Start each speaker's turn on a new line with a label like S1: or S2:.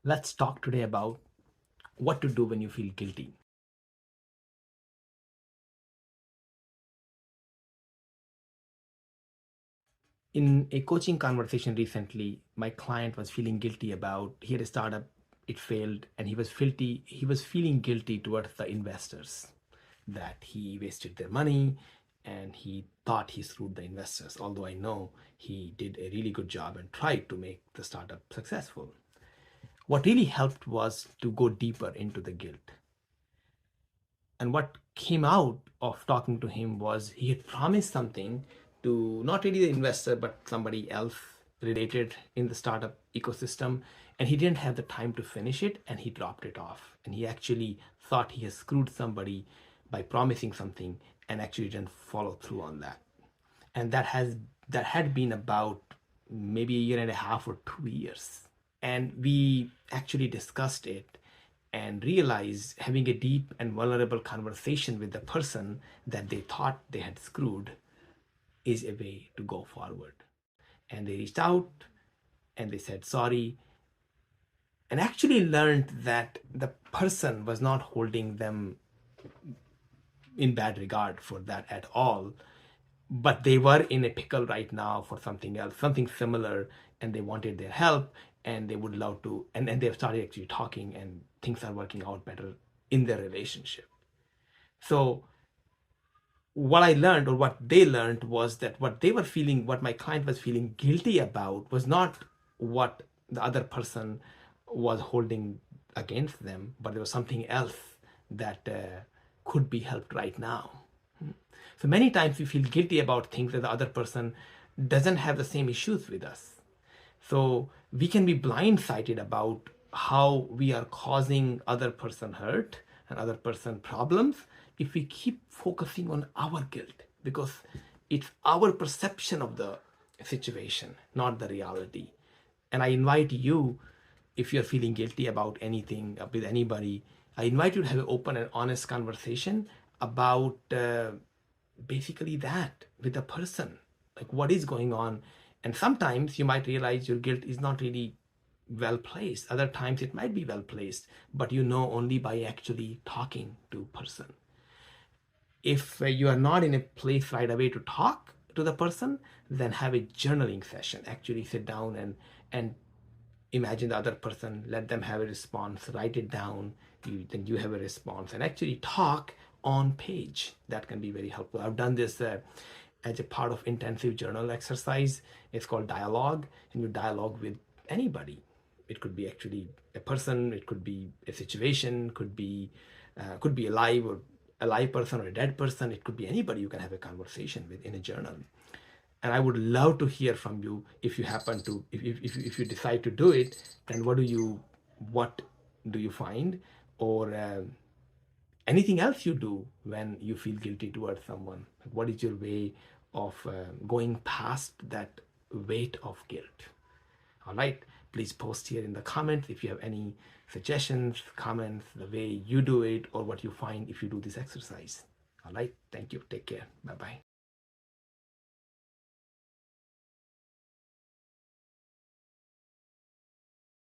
S1: Let's talk today about what to do when you feel guilty. In a coaching conversation recently, my client was feeling guilty about he had a startup, it failed, and he was feeling guilty towards the investors that he wasted their money and he thought he screwed the investors. Although I know he did a really good job and tried to make the startup successful. What really helped was to go deeper into the guilt. And what came out of talking to him was he had promised something to not really the investor, but somebody else related in the startup ecosystem. And he didn't have the time to finish it and he dropped it off. And he actually thought he has screwed somebody by promising something and actually didn't follow through on that. And that had been about maybe a year and a half or 2 years. And we actually discussed it and realized having a deep and vulnerable conversation with the person that they thought they had screwed is a way to go forward. And they reached out and they said sorry and actually learned that the person was not holding them in bad regard for that at all, but they were in a pickle right now for something else, something similar, and they wanted their help and they would love to, and they've started actually talking and things are working out better in their relationship. So what I learned or what they learned was that what they were feeling, what my client was feeling guilty about was not what the other person was holding against them, but there was something else that could be helped right now. So many times we feel guilty about things that the other person doesn't have the same issues with us. So we can be blindsided about how we are causing other person hurt and other person problems if we keep focusing on our guilt, because it's our perception of the situation, not the reality. And I invite you, if you're feeling guilty about anything with anybody, I invite you to have an open and honest conversation about basically that with the person, like what is going on. And sometimes you might realize your guilt is not really well placed, other times it might be well placed, but you know only by actually talking to person. If you are not in a place right away to talk to the person, then have a journaling session. Actually sit down and imagine the other person, let them have a response, write it down, then you have a response, and actually talk on page. That can be very helpful. I've done this as a part of intensive journal exercise. It's called dialogue, and you dialogue with anybody. It could be actually a person, it could be a situation, could be alive or a live person or a dead person. It could be anybody you can have a conversation with in a journal. And I would love to hear from you if you happen to, if you decide to do it, then what do you find, or anything else you do when you feel guilty towards someone. What is your way of going past that weight of guilt? All right, please post here in the comments if you have any suggestions, comments, the way you do it, or what you find if you do this exercise. All right, thank you, take care, bye bye.